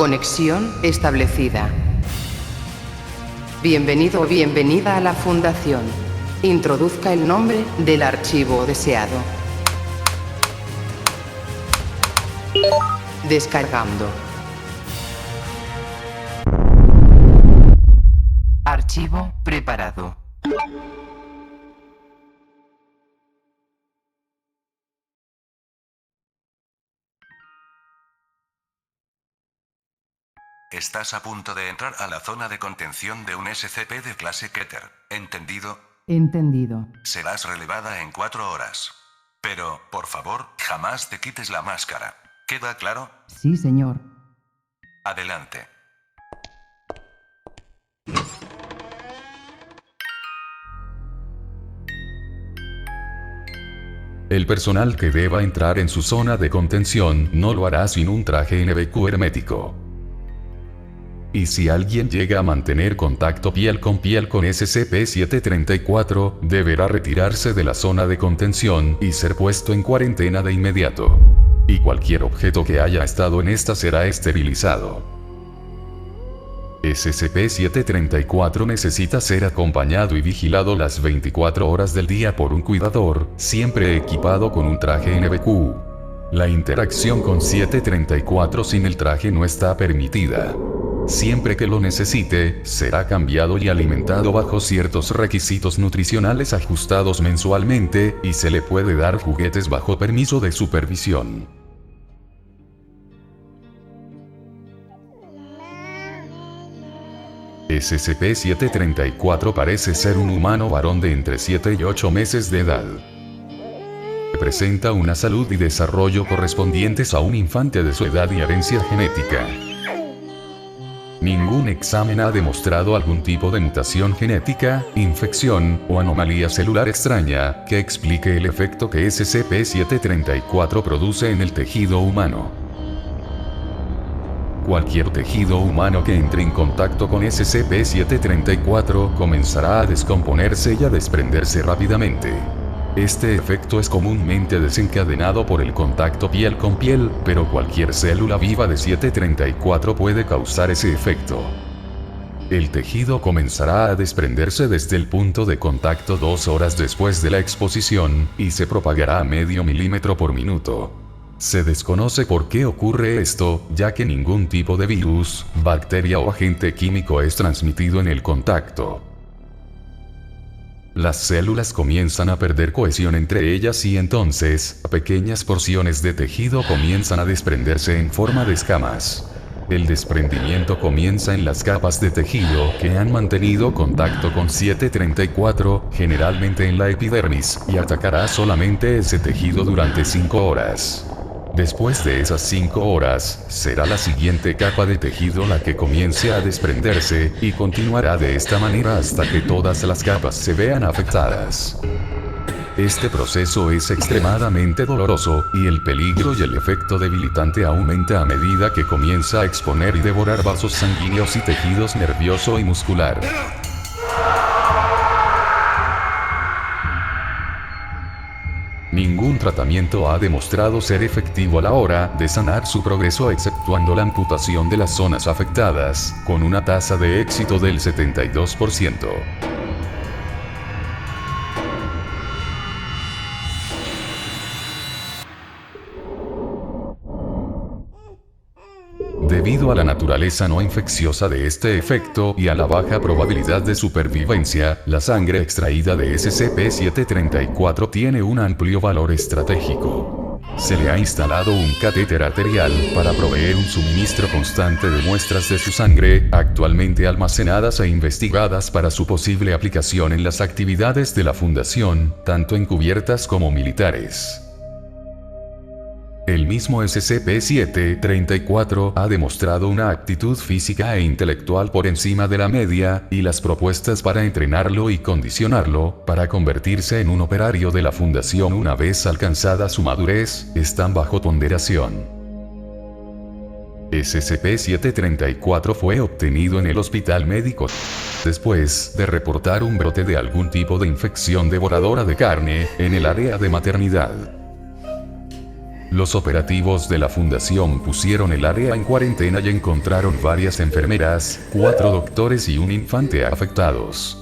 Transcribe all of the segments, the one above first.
Conexión establecida. Bienvenido o bienvenida a la Fundación. Introduzca el nombre del archivo deseado. Descargando. Archivo preparado. Estás a punto de entrar a la zona de contención de un SCP de clase Keter. ¿Entendido? Entendido. Serás relevada en 4 horas. Pero, por favor, jamás te quites la máscara. ¿Queda claro? Sí, señor. Adelante. El personal que deba entrar en su zona de contención no lo hará sin un traje NBQ hermético. Y si alguien llega a mantener contacto piel con SCP-734, deberá retirarse de la zona de contención y ser puesto en cuarentena de inmediato. Y cualquier objeto que haya estado en esta será esterilizado. SCP-734 necesita ser acompañado y vigilado las 24 horas del día por un cuidador, siempre equipado con un traje NBQ. La interacción con 734 sin el traje no está permitida. Siempre que lo necesite, será cambiado y alimentado bajo ciertos requisitos nutricionales ajustados mensualmente, y se le puede dar juguetes bajo permiso de supervisión. SCP-734 parece ser un humano varón de entre 7 y 8 meses de edad. Presenta una salud y desarrollo correspondientes a un infante de su edad y herencia genética. Ningún examen ha demostrado algún tipo de mutación genética, infección, o anomalía celular extraña, que explique el efecto que SCP-734 produce en el tejido humano. Cualquier tejido humano que entre en contacto con SCP-734 comenzará a descomponerse y a desprenderse rápidamente. Este efecto es comúnmente desencadenado por el contacto piel con piel, pero cualquier célula viva de 734 puede causar ese efecto. El tejido comenzará a desprenderse desde el punto de contacto 2 horas después de la exposición, y se propagará a medio milímetro por minuto. Se desconoce por qué ocurre esto, ya que ningún tipo de virus, bacteria o agente químico es transmitido en el contacto. Las células comienzan a perder cohesión entre ellas y entonces, pequeñas porciones de tejido comienzan a desprenderse en forma de escamas. El desprendimiento comienza en las capas de tejido que han mantenido contacto con 734, generalmente en la epidermis, y atacará solamente ese tejido durante 5 horas. Después de esas 5 horas, será la siguiente capa de tejido la que comience a desprenderse, y continuará de esta manera hasta que todas las capas se vean afectadas. Este proceso es extremadamente doloroso, y el peligro y el efecto debilitante aumenta a medida que comienza a exponer y devorar vasos sanguíneos y tejidos nervioso y muscular. Ningún tratamiento ha demostrado ser efectivo a la hora de sanar su progreso exceptuando la amputación de las zonas afectadas, con una tasa de éxito del 72%. Debido a la naturaleza no infecciosa de este efecto y a la baja probabilidad de supervivencia, la sangre extraída de SCP-734 tiene un amplio valor estratégico. Se le ha instalado un catéter arterial para proveer un suministro constante de muestras de su sangre, actualmente almacenadas e investigadas para su posible aplicación en las actividades de la Fundación, tanto encubiertas como militares. El mismo SCP-734 ha demostrado una actitud física e intelectual por encima de la media, y las propuestas para entrenarlo y condicionarlo para convertirse en un operario de la Fundación una vez alcanzada su madurez, están bajo ponderación. SCP-734 fue obtenido en el hospital médico después de reportar un brote de algún tipo de infección devoradora de carne en el área de maternidad. Los operativos de la fundación pusieron el área en cuarentena y encontraron varias enfermeras, 4 doctores y un infante afectados.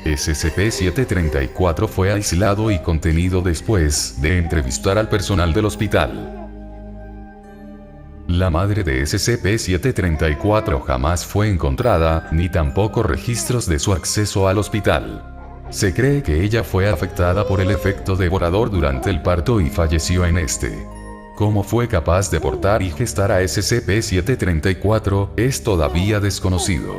SCP-734 fue aislado y contenido después de entrevistar al personal del hospital. La madre de SCP-734 jamás fue encontrada, ni tampoco registros de su acceso al hospital. Se cree que ella fue afectada por el efecto devorador durante el parto y falleció en este. Cómo fue capaz de portar y gestar a SCP-734 es todavía desconocido.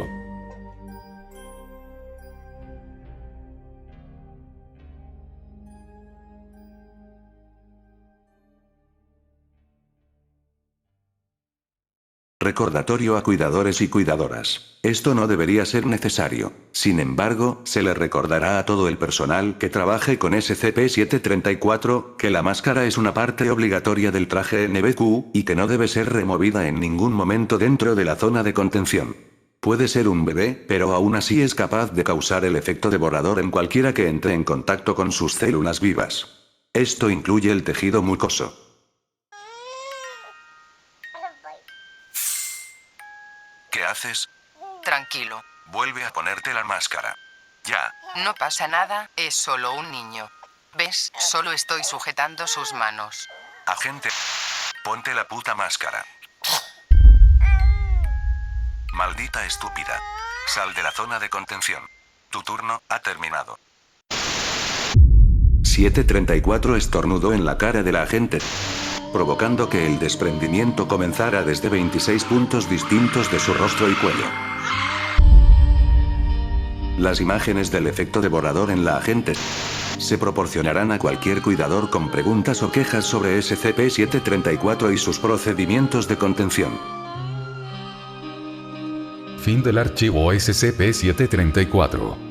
Recordatorio a cuidadores y cuidadoras. Esto no debería ser necesario. Sin embargo, se le recordará a todo el personal que trabaje con SCP-734 que la máscara es una parte obligatoria del traje NBQ y que no debe ser removida en ningún momento dentro de la zona de contención. Puede ser un bebé, pero aún así es capaz de causar el efecto devorador en cualquiera que entre en contacto con sus células vivas. Esto incluye el tejido mucoso. ¿Qué haces? Tranquilo. Vuelve a ponerte la máscara. Ya. No pasa nada, es solo un niño. ¿Ves? Solo estoy sujetando sus manos. Agente, ponte la puta máscara. Maldita estúpida. Sal de la zona de contención. Tu turno ha terminado. 734 estornudó en la cara de la agente, provocando que el desprendimiento comenzara desde 26 puntos distintos de su rostro y cuello. Las imágenes del efecto devorador en la agente se proporcionarán a cualquier cuidador con preguntas o quejas sobre SCP-734 y sus procedimientos de contención. Fin del archivo SCP-734.